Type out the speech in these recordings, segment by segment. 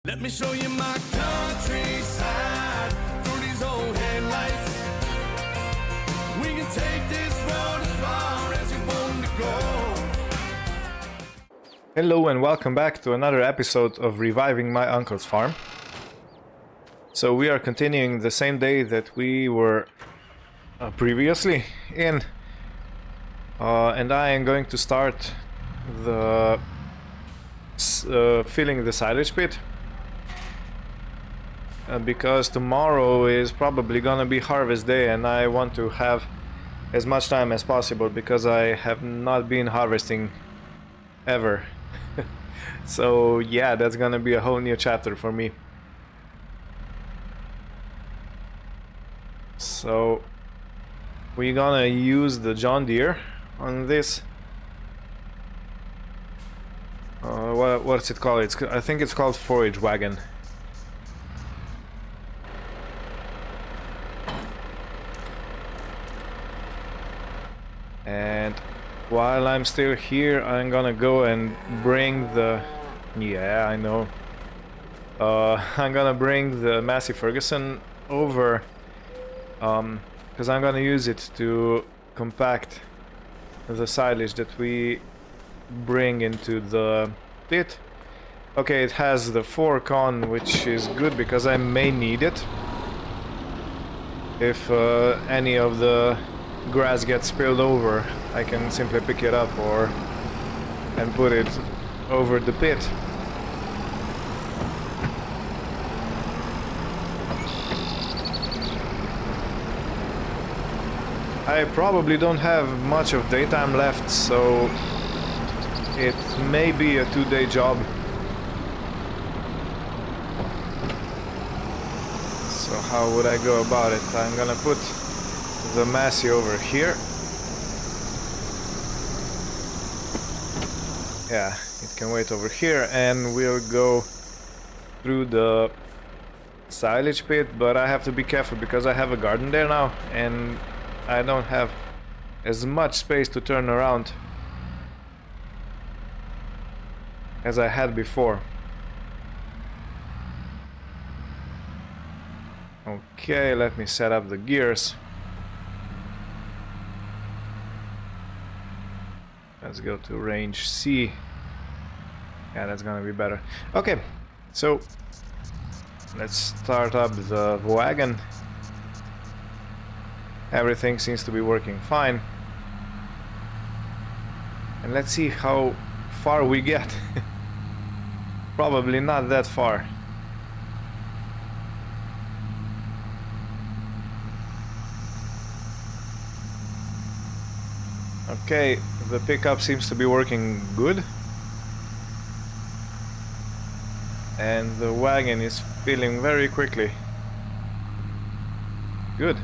Let me show you my countryside through these old headlights. We can take this road as far as you want to go. Hello and welcome back to another episode of Reviving My Uncle's Farm. So we are continuing the same day that we were previously in. And I am going to start the filling the silage pit. Because tomorrow is probably gonna be harvest day and I want to have as much time as possible because I have not been harvesting ever. So yeah, that's gonna be a whole new chapter for me. So we're gonna use the John Deere on this. What's it called? I think it's called forage wagon. And while I'm still here, I'm gonna go and bring the... Yeah, I know. I'm gonna bring the Massey Ferguson over, because I'm gonna use it to compact the silage that we bring into the pit. Okay, it has the fork on, which is good because I may need it if any of the grass gets spilled over. I can simply pick it up and put it over the pit. I probably don't have much of daytime left, so it may be a 2-day job. So how would I go about it? I'm gonna put the Massey over here. Yeah, it can wait over here, and we'll go through the silage pit, but I have to be careful because I have a garden there now and I don't have as much space to turn around as I had before. Okay, let me set up the gears. Let's go to range C. Yeah, that's gonna be better. Okay, so let's start up the wagon. Everything seems to be working fine. And let's see how far we get. Probably not that far. Okay, the pickup seems to be working good. And the wagon is filling very quickly. Good.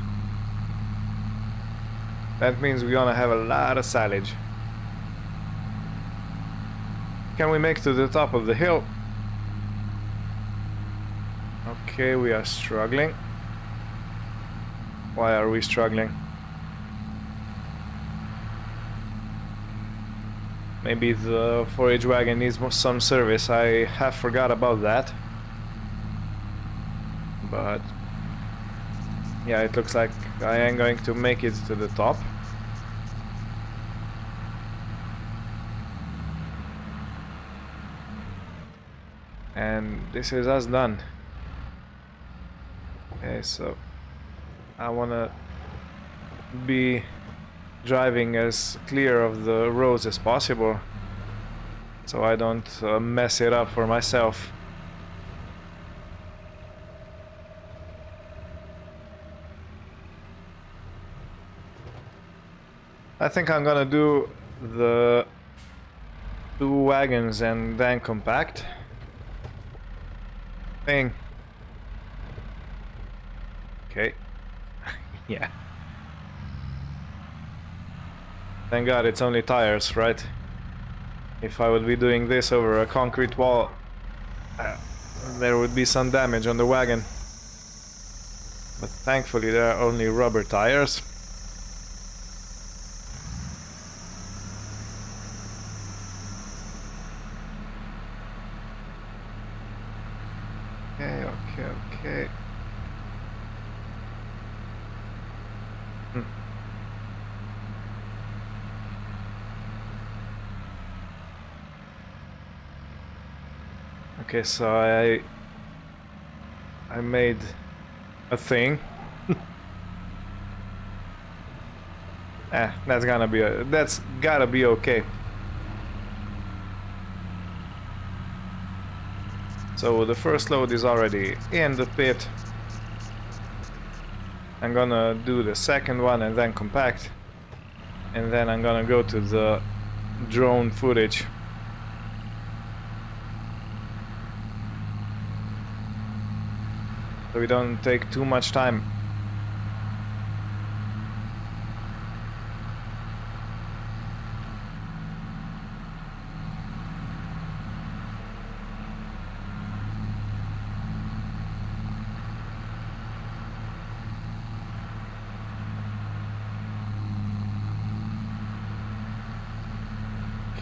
That means we're gonna have a lot of silage. Can we make to the top of the hill? Okay, we are struggling. Why are we struggling? Maybe the forage wagon needs some service. I have forgot about that. But yeah, it looks like I am going to make it to the top. And this is us done. Okay, so I wanna be driving as clear of the roads as possible so I don't mess it up for myself. I think I'm gonna do the 2 wagons and then compact thing. Okay. Yeah. Thank God it's only tires, right? If I would be doing this over a concrete wall, there would be some damage on the wagon. But thankfully there are only rubber tires. Okay, okay, okay. Okay, so I made a thing. That's gotta be okay. So the first load is already in the pit. I'm gonna do the second one and then compact. And then I'm gonna go to the drone footage. So we don't take too much time.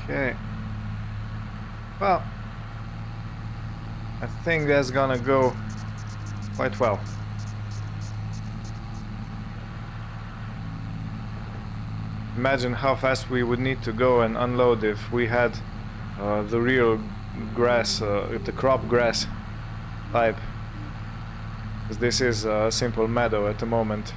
Okay. Well, I think that's gonna go quite well. Imagine how fast we would need to go and unload if we had the real grass, the crop grass type. Because this is a simple meadow at the moment.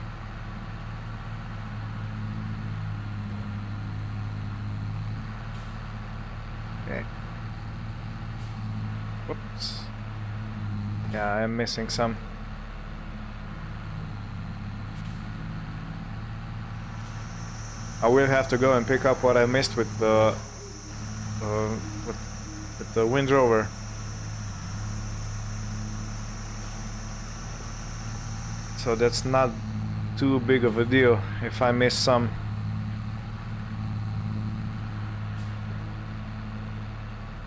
Okay. Whoops. Yeah, I'm missing some. I will have to go and pick up what I missed with the with the Wind Rover. So that's not too big of a deal if I miss some.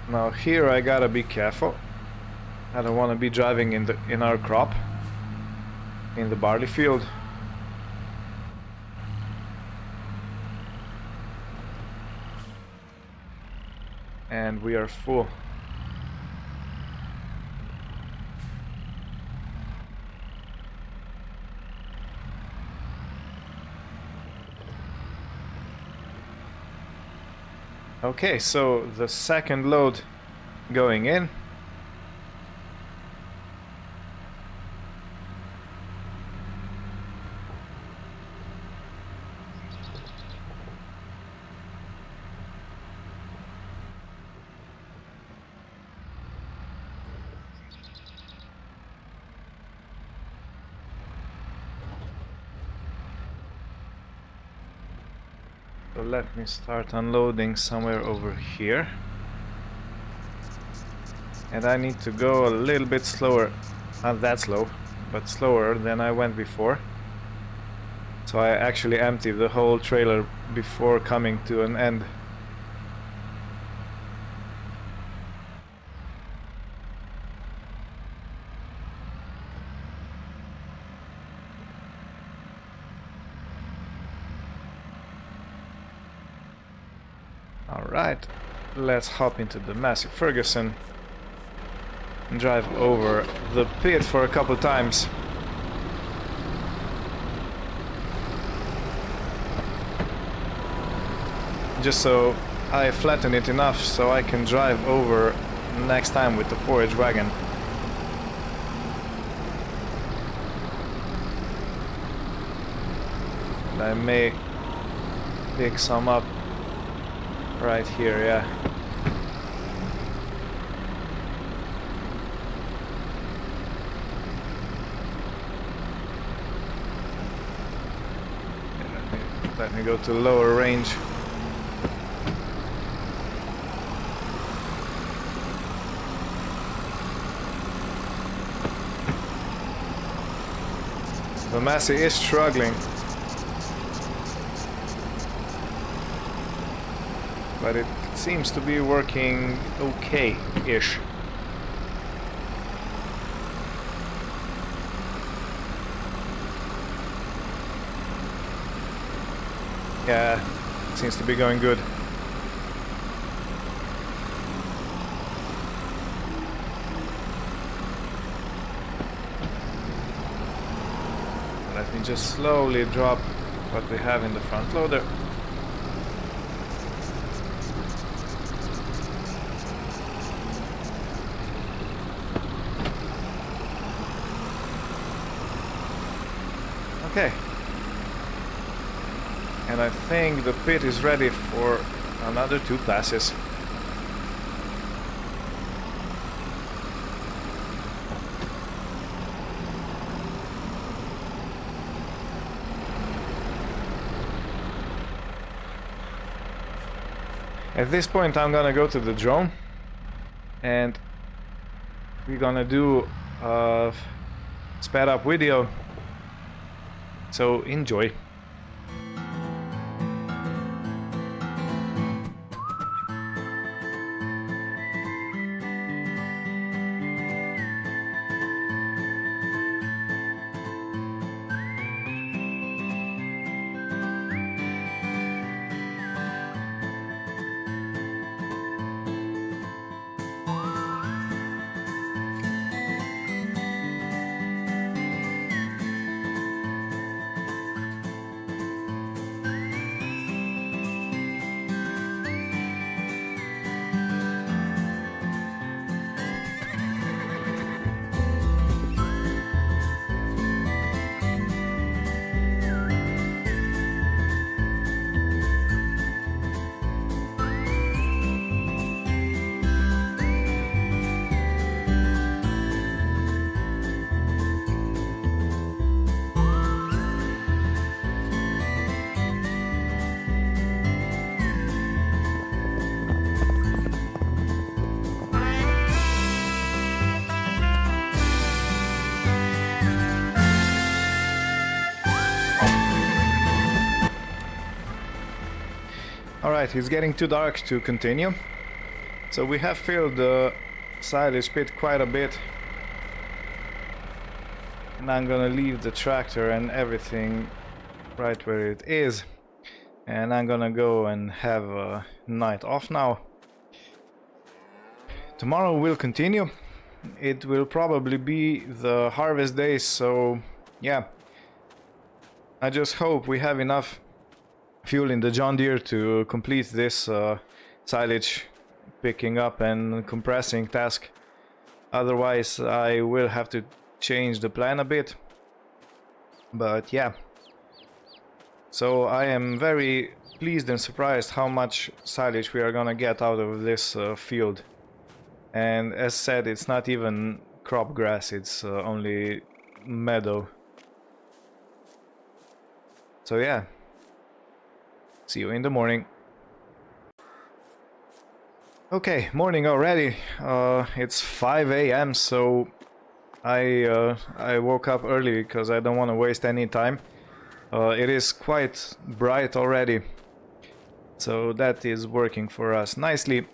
Now here I gotta be careful. I don't want to be driving in our crop, in the barley field. And we are full. Okay, so the second load going in. So let me start unloading somewhere over here. And I need to go a little bit slower, not that slow, but slower than I went before. So I actually emptied the whole trailer before coming to an end. Alright, let's hop into the Massey Ferguson and drive over the pit for a couple times. Just so I flatten it enough so I can drive over next time with the forage wagon. And I may pick some up right here, yeah. Let me go to lower range. The Massey is struggling. But it seems to be working okay-ish. Yeah, it seems to be going good. Let me just slowly drop what we have in the front loader. Okay. And I think the pit is ready for another 2 passes. At this point I'm gonna go to the drone and we're gonna do a sped up video, so enjoy. Alright, it's getting too dark to continue. So we have filled the silage pit quite a bit. And I'm gonna leave the tractor and everything right where it is. And I'm gonna go and have a night off now. Tomorrow we'll continue. It will probably be the harvest day, so yeah. I just hope we have enough fuel in the John Deere to complete this silage picking up and compressing task. Otherwise I will have to change the plan a bit. But yeah. So I am very pleased and surprised how much silage we are gonna get out of this field. And as said, it's not even crop grass, it's only meadow. So yeah. See you in the morning. Okay, morning already. It's 5 AM, so I woke up early because I don't want to waste any time. It is quite bright already, so that is working for us nicely.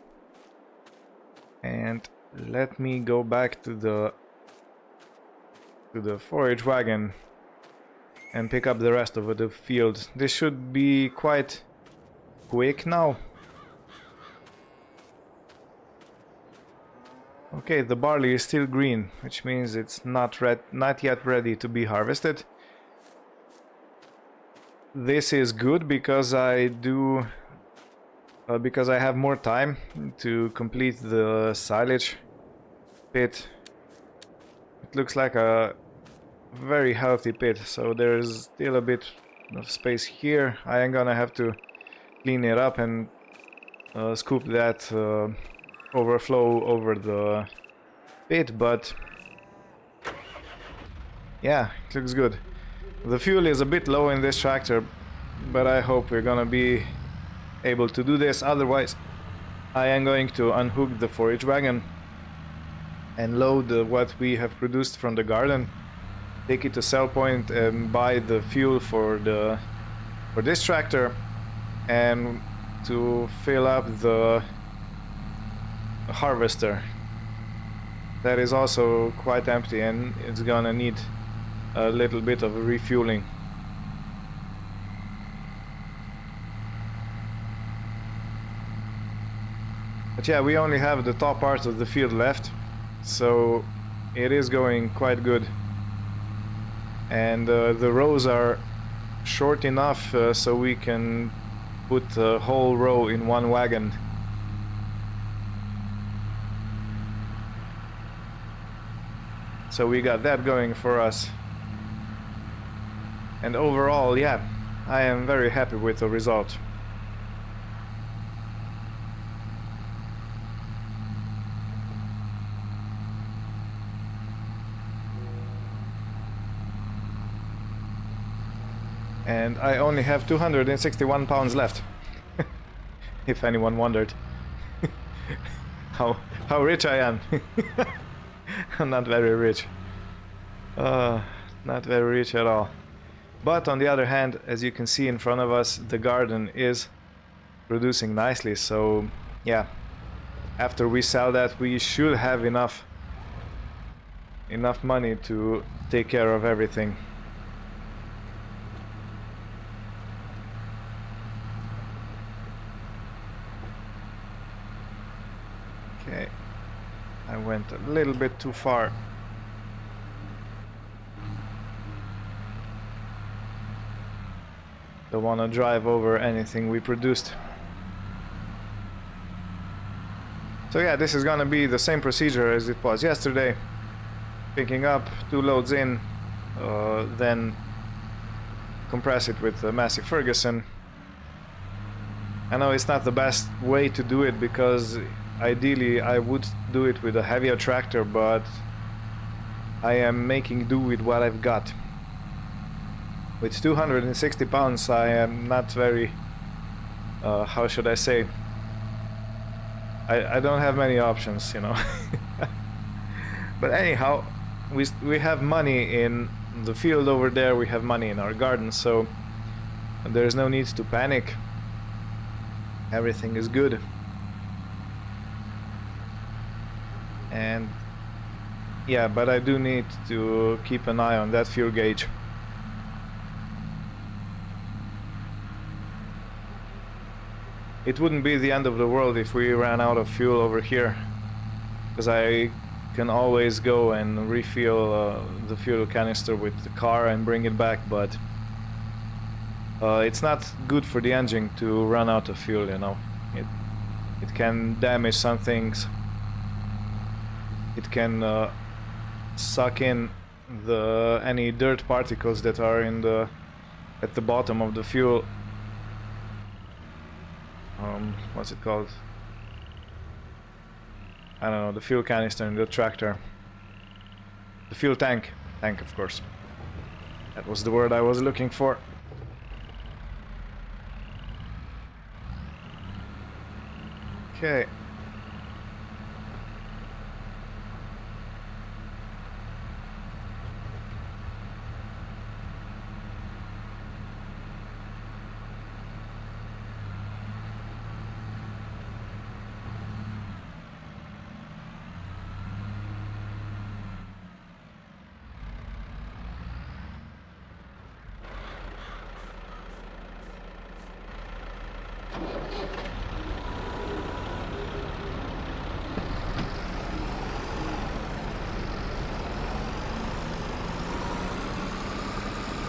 And let me go back to the forage wagon and pick up the rest of the field. This should be quite quick now. Okay, the barley is still green, which means it's not yet ready to be harvested. This is good because I have more time to complete the silage pit. It looks like a very healthy pit, so there's still a bit of space here. I am gonna have to clean it up and scoop that overflow over the pit, but yeah, it looks good. The fuel is a bit low in this tractor, but I hope we're gonna be able to do this. Otherwise I am going to unhook the forage wagon and load what we have produced from the garden, take it to sell point and buy the fuel for this tractor, and to fill up the harvester that is also quite empty and it's gonna need a little bit of refueling. But yeah, we only have the top part of the field left, so it is going quite good. and the rows are short enough so we can put the whole row in one wagon. So we got that going for us. And overall, yeah, I am very happy with the result. And I only have 261 pounds left. If anyone wondered how rich I am. I'm not very rich. Not very rich at all. But on the other hand, as you can see in front of us, the garden is producing nicely. So yeah, after we sell that, we should have enough money to take care of everything. Okay, I went a little bit too far. Don't want to drive over anything we produced. So yeah, this is gonna be the same procedure as it was yesterday. Picking up, 2 loads in, then compress it with the Massey Ferguson. I know it's not the best way to do it because ideally I would do it with a heavier tractor, but I am making do with what I've got. With 260 pounds I am not very, how should I say, I don't have many options, you know. But anyhow, we have money in the field over there, we have money in our garden, so there's no need to panic. Everything is good. And yeah, but I do need to keep an eye on that fuel gauge. It wouldn't be the end of the world if we ran out of fuel over here, because I can always go and refill the fuel canister with the car and bring it back, but it's not good for the engine to run out of fuel, you know. It can damage some things. It can suck in any dirt particles that are at the bottom of the fuel. What's it called? I don't know, the fuel canister in the tractor. The fuel tank. Tank, of course. That was the word I was looking for. Okay.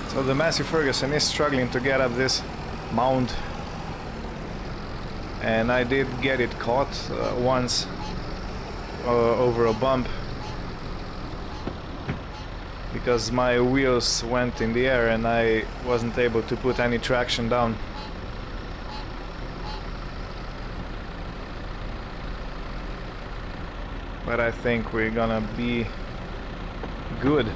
So the Massey Ferguson is struggling to get up this mound, and I did get it caught once over a bump because my wheels went in the air and I wasn't able to put any traction down. But I think we're gonna be good.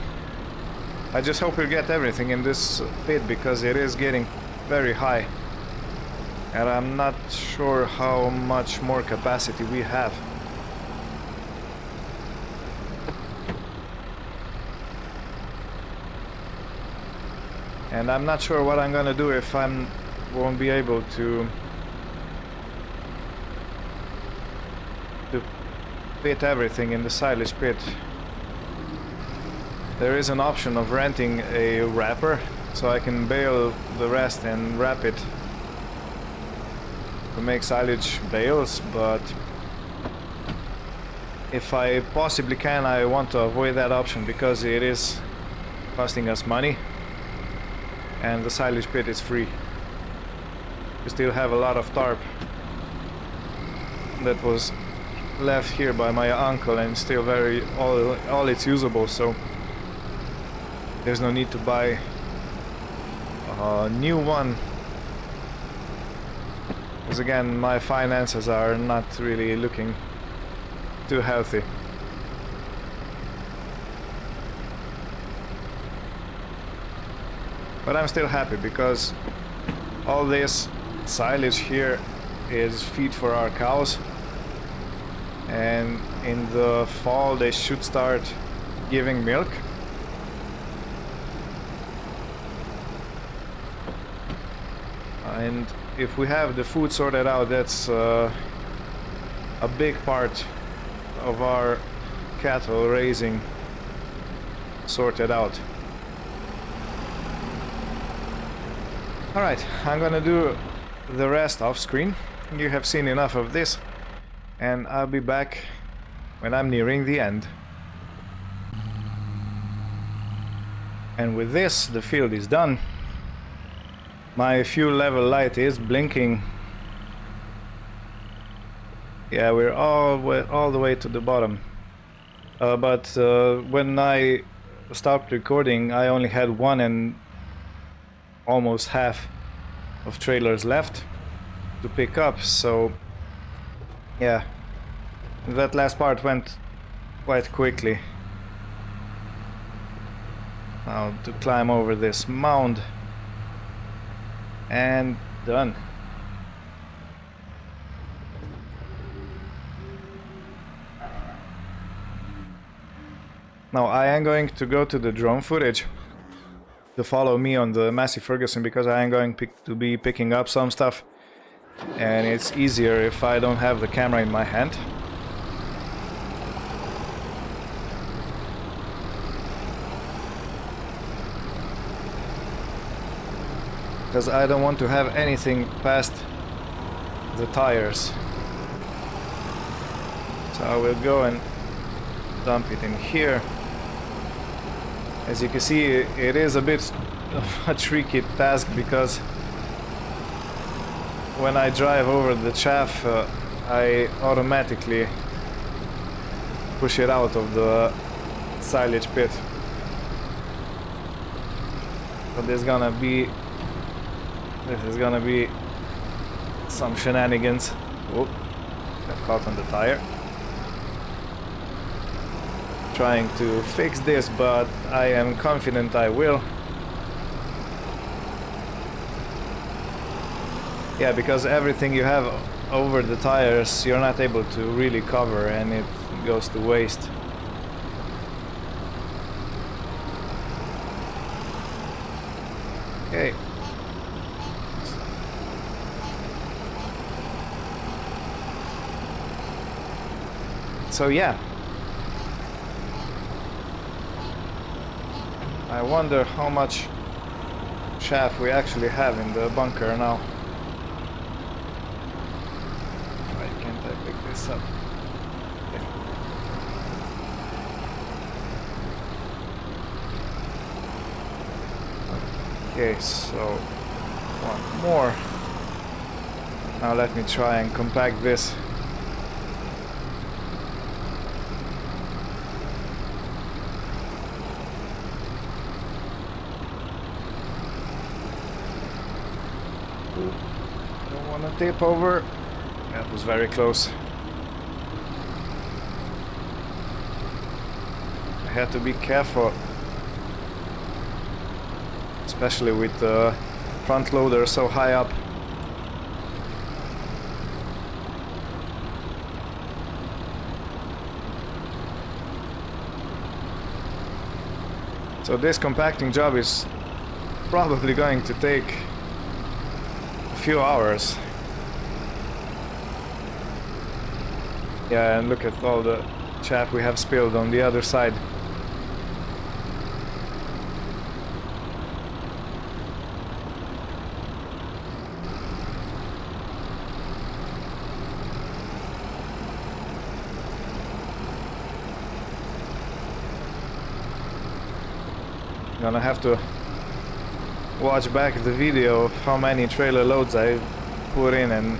I just hope we'll get everything in this pit because it is getting very high. And I'm not sure how much more capacity we have. And I'm not sure what I'm gonna do if I won't be able to pit everything in the silage pit. There is an option of renting a wrapper, so I can bale the rest and wrap it to make silage bales, but if I possibly can, I want to avoid that option because it is costing us money, and the silage pit is free. We still have a lot of tarp that was left here by my uncle, and still all it's usable, so there's no need to buy a new one, because again my finances are not really looking too healthy. But I'm still happy because all this silage here is feed for our cows, and in the fall they should start giving milk. And if we have the food sorted out, that's a big part of our cattle raising sorted out. Alright, I'm gonna do the rest off screen. You have seen enough of this, and I'll be back when I'm nearing the end. And with this, the field is done. My fuel level light is blinking. Yeah, we're all the way to the bottom. But when I stopped recording, I only had one and almost half of trailers left to pick up, so yeah, that last part went quite quickly. Now to climb over this mound, and done. Now I am going to go to the drone footage to follow me on the Massey Ferguson, because I am going to be picking up some stuff, and it's easier if I don't have the camera in my hand. Because I don't want to have anything past the tires. So I will go and dump it in here. As you can see, it is a bit of a tricky task, because when I drive over the chaff, I automatically push it out of the silage pit. But this is gonna be some shenanigans. Whoop, got caught on the tire. Trying to fix this, but I am confident I will. Yeah, because everything you have over the tires you're not able to really cover, and it goes to waste. Okay. So yeah, I wonder how much chaff we actually have in the bunker now. Why can't I pick this up? Okay, so one more. Now let me try and compact this. Tip over. That was very close. I had to be careful, especially with the front loader so high up. So this compacting job is probably going to take a few hours. Yeah, and look at all the chaff we have spilled on the other side. Gonna have to watch back the video of how many trailer loads I put in and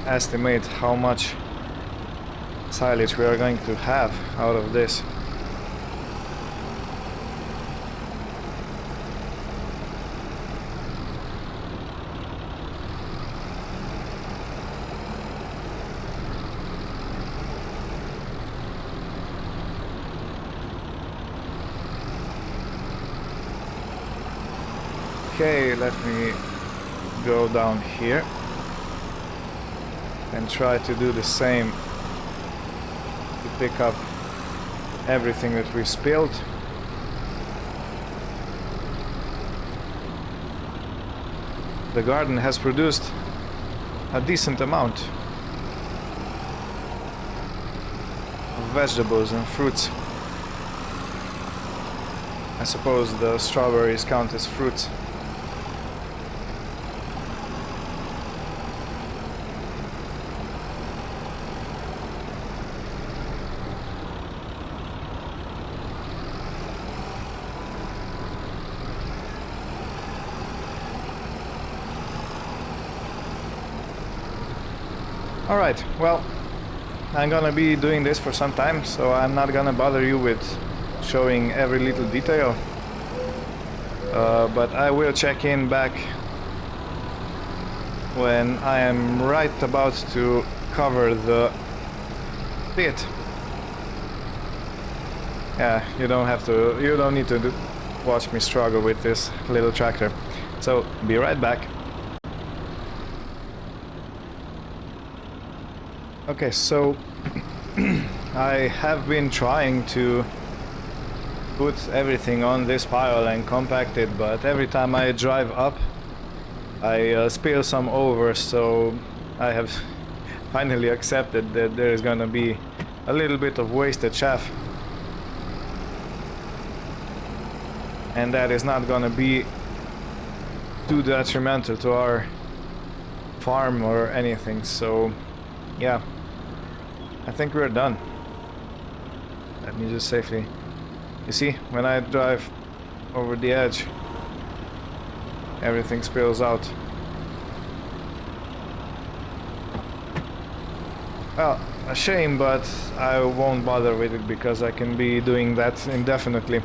estimate how much silage we are going to have out of this. Okay, let me go down here and try to do the same to pick up everything that we spilled. The garden has produced a decent amount of vegetables and fruits. I suppose the strawberries count as fruits. Alright, well, I'm gonna be doing this for some time, so I'm not gonna bother you with showing every little detail. But I will check in back when I am right about to cover the pit. Yeah, you don't need to watch me struggle with this little tractor. So, be right back. Okay, so I have been trying to put everything on this pile and compact it, but every time I drive up I spill some over, so I have finally accepted that there is gonna be a little bit of wasted chaff, and that is not gonna be too detrimental to our farm or anything. So yeah, I think we're done. Let me just safely... You see, when I drive over the edge, everything spills out. Well, a shame, but I won't bother with it because I can be doing that indefinitely.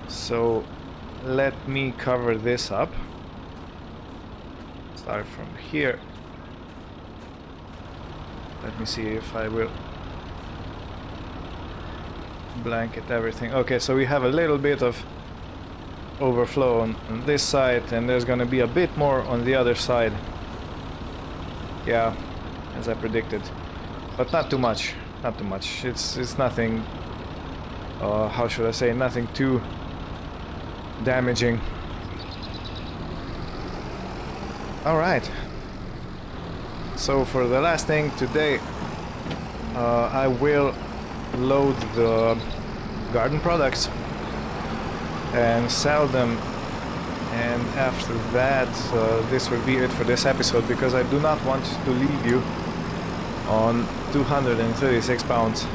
So let me cover this up. Start from here. Let me see if I will blanket everything. Okay, so we have a little bit of overflow on this side, and there's gonna be a bit more on the other side. Yeah, as I predicted, but not too much. Not too much. It's nothing. How should I say? Nothing too damaging. All right. So for the last thing today, I will load the garden products and sell them, and after that this will be it for this episode, because I do not want to leave you on 236 pounds.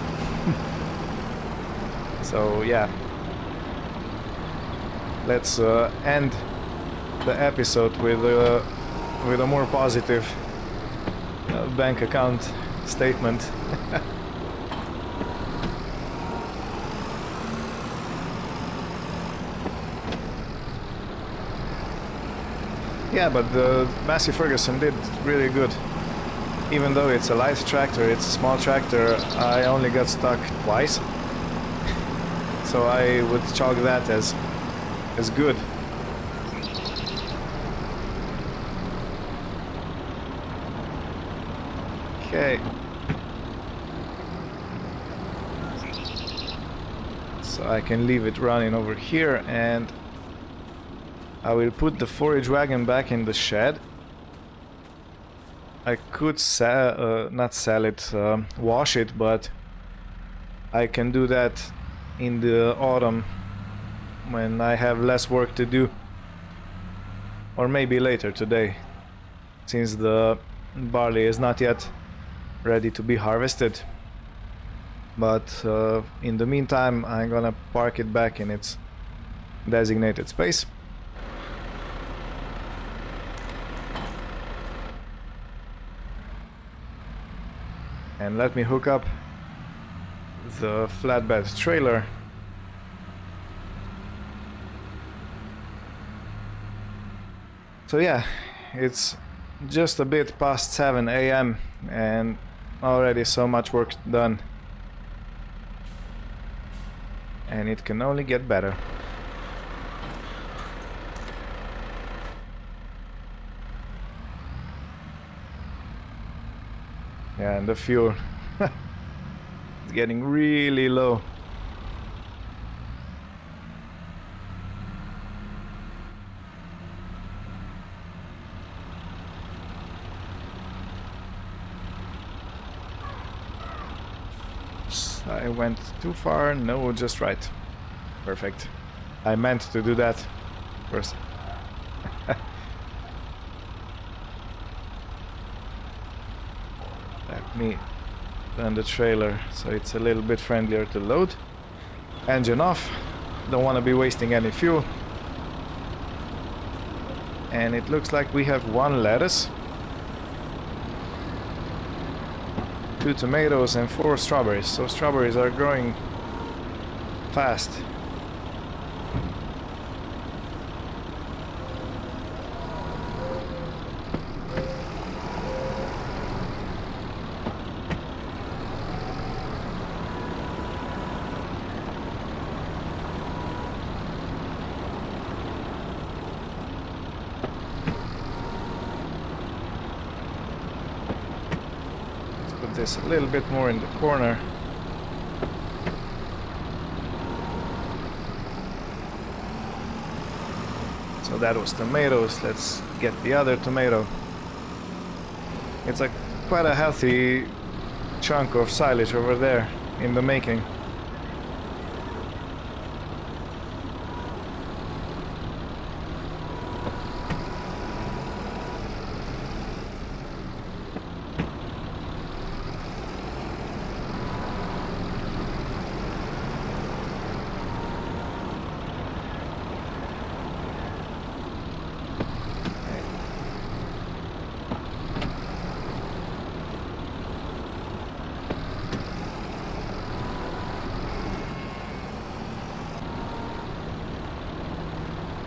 So yeah, let's end the episode with a more positive bank account statement. Yeah, but the Massey Ferguson did really good. Even though it's a light tractor, it's a small tractor, I only got stuck twice. So I would chalk that as good. Okay. So I can leave it running over here, and I will put the forage wagon back in the shed. I could not sell it, wash it, but I can do that in the autumn when I have less work to do, or maybe later today, since the barley is not yet ready to be harvested. But in the meantime, I'm gonna park it back in its designated space. And let me hook up the flatbed trailer. So yeah, it's just a bit past 7 AM and already so much work done. And it can only get better. Yeah, and the fuel is getting really low. I went too far? No, just right. Perfect. I meant to do that first. Let me turn the trailer so it's a little bit friendlier to load. Engine off. Don't want to be wasting any fuel. And it looks like we have 1 lettuce, 2 tomatoes and 4 strawberries. So strawberries are growing fast. This a little bit more in the corner. So that was tomatoes. Let's get the other tomato. It's a quite a healthy chunk of silage over there in the making.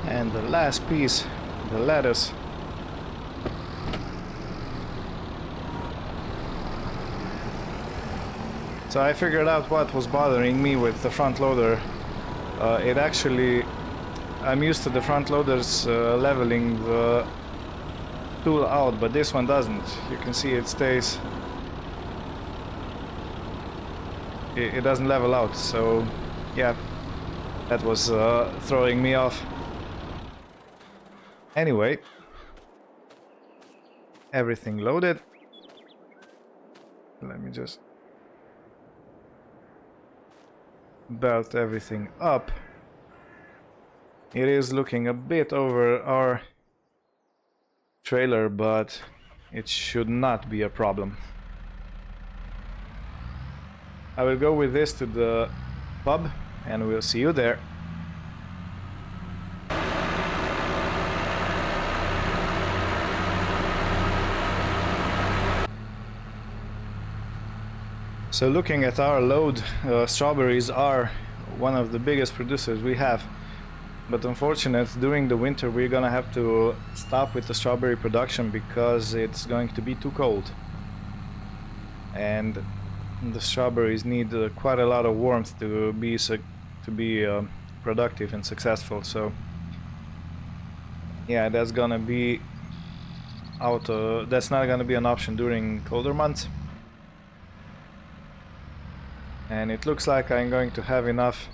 And the last piece, the lettuce. So I figured out what was bothering me with the front loader. It actually, I'm used to the front loaders leveling the tool out, but this one doesn't. You can see it stays, it doesn't level out, so yeah, that was throwing me off. Anyway, everything loaded. Let me just belt everything up. It is looking a bit over our trailer, but it should not be a problem. I will go with this to the pub and we'll see you there. So looking at our load, strawberries are one of the biggest producers we have. But unfortunately, during the winter we're gonna have to stop with the strawberry production because it's going to be too cold. And the strawberries need quite a lot of warmth to be productive and successful. So yeah, that's gonna be out. That's not gonna be an option during colder months. And it looks like I'm going to have enough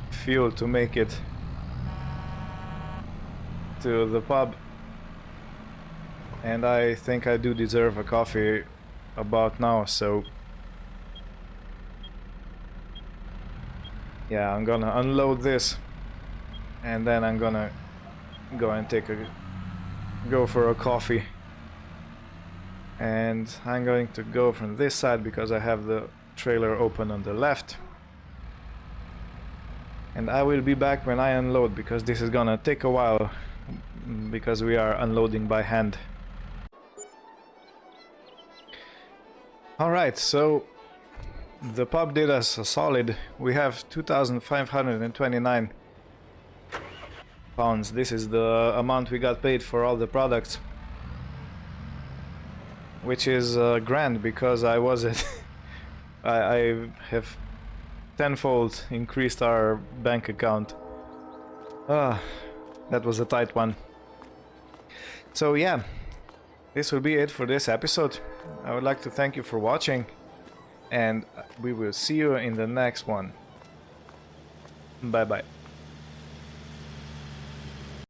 fuel to make it to the pub. And I think I do deserve a coffee about now, so yeah, I'm gonna unload this and then I'm gonna go and go for a coffee. And I'm going to go from this side because I have the trailer open on the left. And I will be back when I unload, because this is gonna take a while, because we are unloading by hand. Alright, so the pub did us a solid. We have 2,529 pounds. This is the amount we got paid for all the products, which is grand, because I was at I have tenfold increased our bank account. That was a tight one. So yeah, this will be it for this episode. I would like to thank you for watching, and we will see you in the next one. Bye bye.